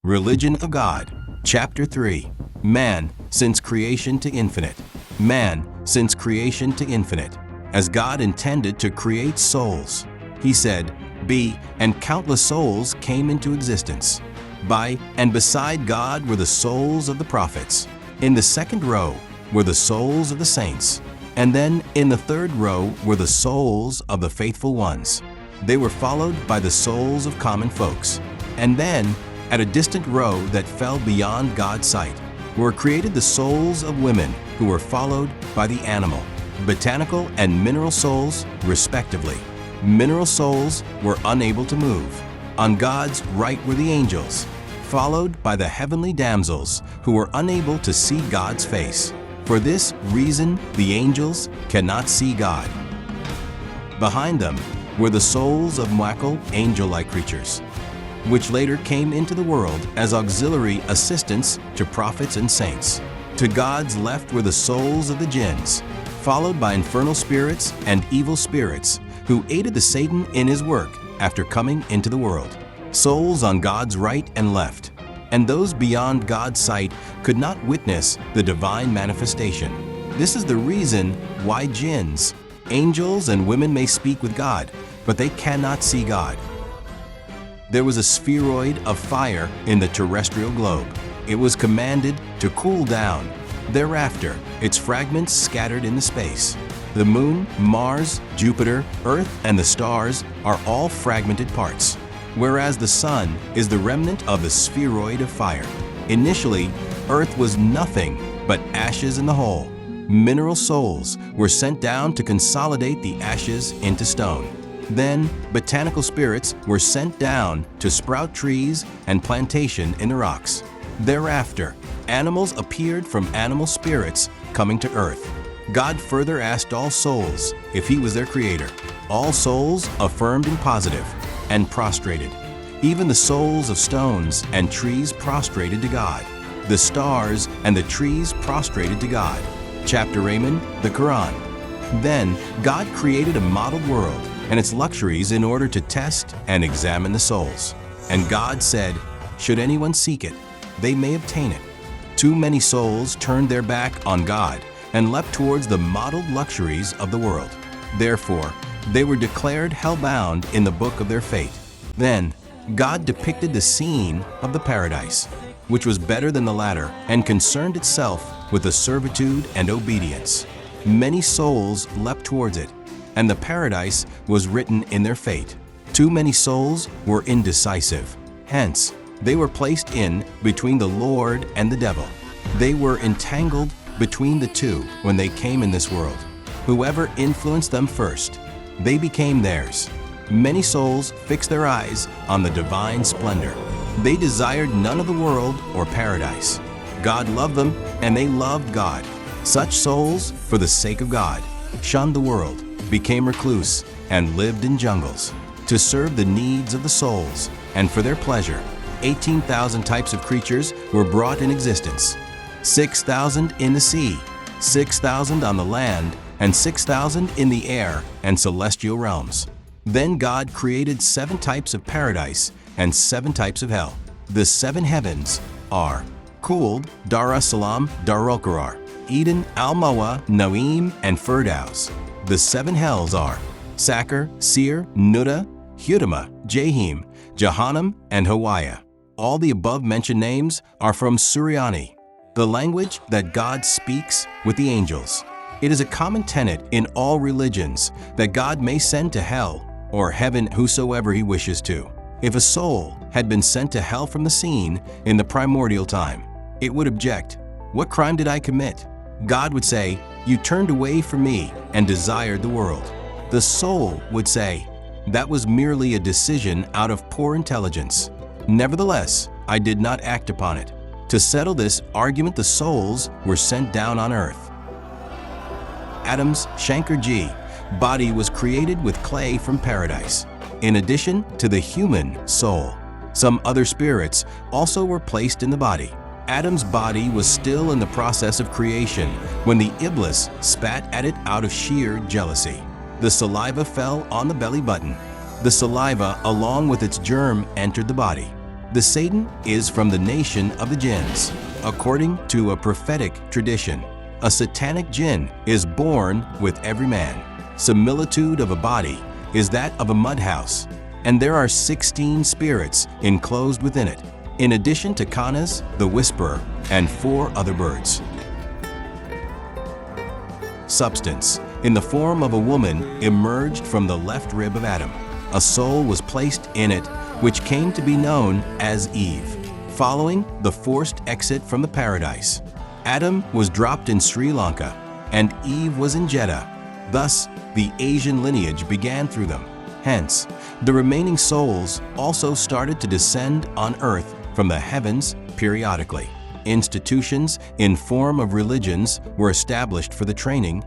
Religion of God. Chapter 3. Man, since creation to infinite. Man, since creation to infinite. As God intended to create souls, He said, "Be," and countless souls came into existence. By and beside God were the souls of the prophets. In the second row were the souls of the saints. And then in the third row were the souls of the faithful ones. They were followed by the souls of common folks. And then, at a distant row that fell beyond God's sight, were created the souls of women who were followed by the animal, botanical and mineral souls, respectively. Mineral souls were unable to move. On God's right were the angels, followed by the heavenly damsels who were unable to see God's face. For this reason, the angels cannot see God. Behind them were the souls of muakkal, angel-like creatures, which later came into the world as auxiliary assistants to prophets and saints. To God's left were the souls of the jinns, followed by infernal spirits and evil spirits who aided the Satan in his work after coming into the world. Souls on God's right and left, and those beyond God's sight could not witness the divine manifestation. This is the reason why jinns, angels, and women may speak with God, but they cannot see God. There was a spheroid of fire in the terrestrial globe. It was commanded to cool down. Thereafter, its fragments scattered in the space. The moon, Mars, Jupiter, Earth, and the stars are all fragmented parts, whereas the sun is the remnant of the spheroid of fire. Initially, Earth was nothing but ashes in the hole. Mineral souls were sent down to consolidate the ashes into stone. Then, botanical spirits were sent down to sprout trees and plantation in the rocks. Thereafter, animals appeared from animal spirits coming to earth. God further asked all souls if He was their creator. All souls affirmed in positive and prostrated. Even the souls of stones and trees prostrated to God. The stars and the trees prostrated to God. Chapter Raymond, the Quran. Then, God created a modeled world and its luxuries in order to test and examine the souls. And God said, "Should anyone seek it, they may obtain it." Too many souls turned their back on God and leapt towards the modeled luxuries of the world. Therefore, they were declared hell-bound in the book of their fate. Then, God depicted the scene of the paradise, which was better than the latter and concerned itself with the servitude and obedience. Many souls leapt towards it, and the paradise was written in their fate. Too many souls were indecisive. Hence, they were placed in between the Lord and the devil. They were entangled between the two when they came in this world. Whoever influenced them first, they became theirs. Many souls fixed their eyes on the divine splendor. They desired none of the world or paradise. God loved them, and they loved God. Such souls, for the sake of God, shunned the world, became recluse, and lived in jungles. To serve the needs of the souls, and for their pleasure, 18,000 types of creatures were brought in existence. 6,000 in the sea, 6,000 on the land, and 6,000 in the air and celestial realms. Then God created 7 types of paradise and 7 types of hell. The 7 heavens are Khuld, Dar es-Salam, Darul-Qarar, Eden, Al-Mawa, Naim, and Firdaus. The 7 hells are Sakar, Seir, Nuda, Hutama, Jahim, Jahannam, and Hawiya. All the above-mentioned names are from Suryani, the language that God speaks with the angels. It is a common tenet in all religions that God may send to hell or heaven whosoever He wishes to. If a soul had been sent to hell from the scene in the primordial time, it would object, "What crime did I commit?" God would say, "You turned away from me and desired the world." The soul would say, "That was merely a decision out of poor intelligence. Nevertheless, I did not act upon it." To settle this argument, the souls were sent down on earth. Adam's Shankarji body was created with clay from paradise, in addition to the human soul. Some other spirits also were placed in the body. Adam's body was still in the process of creation when the Iblis spat at it out of sheer jealousy. The saliva fell on the belly button. The saliva, along with its germ, entered the body. The Satan is from the nation of the jinns. According to a prophetic tradition, a satanic jinn is born with every man. Similitude of a body is that of a mud house, and there are 16 spirits enclosed within it, in addition to Khanas, the Whisperer, and 4 other birds. Substance, in the form of a woman, emerged from the left rib of Adam. A soul was placed in it, which came to be known as Eve. Following the forced exit from the paradise, Adam was dropped in Sri Lanka, and Eve was in Jeddah. Thus, the Asian lineage began through them. Hence, the remaining souls also started to descend on earth from the heavens periodically. Institutions in form of religions were established for the training,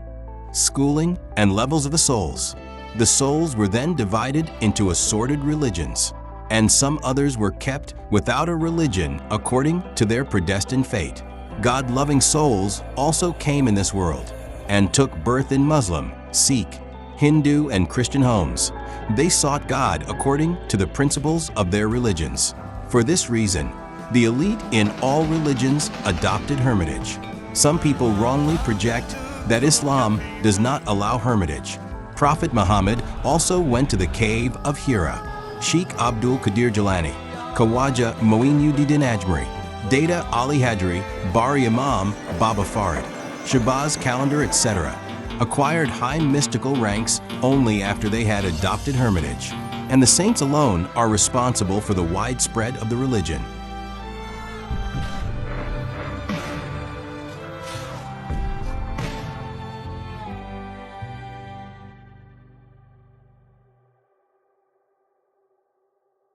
schooling, and levels of the souls. The souls were then divided into assorted religions, and some others were kept without a religion according to their predestined fate. God-loving souls also came in this world and took birth in Muslim, Sikh, Hindu, and Christian homes. They sought God according to the principles of their religions. For this reason, the elite in all religions adopted hermitage. Some people wrongly project that Islam does not allow hermitage. Prophet Muhammad also went to the cave of Hira. Sheikh Abdul Qadir Jilani, Khawaja Moinuddin Ajmeri, Data Ali Hadri, Bari Imam, Baba Farid, Shabazz Calendar, etc. acquired high mystical ranks only after they had adopted hermitage, and the saints alone are responsible for the widespread of the religion.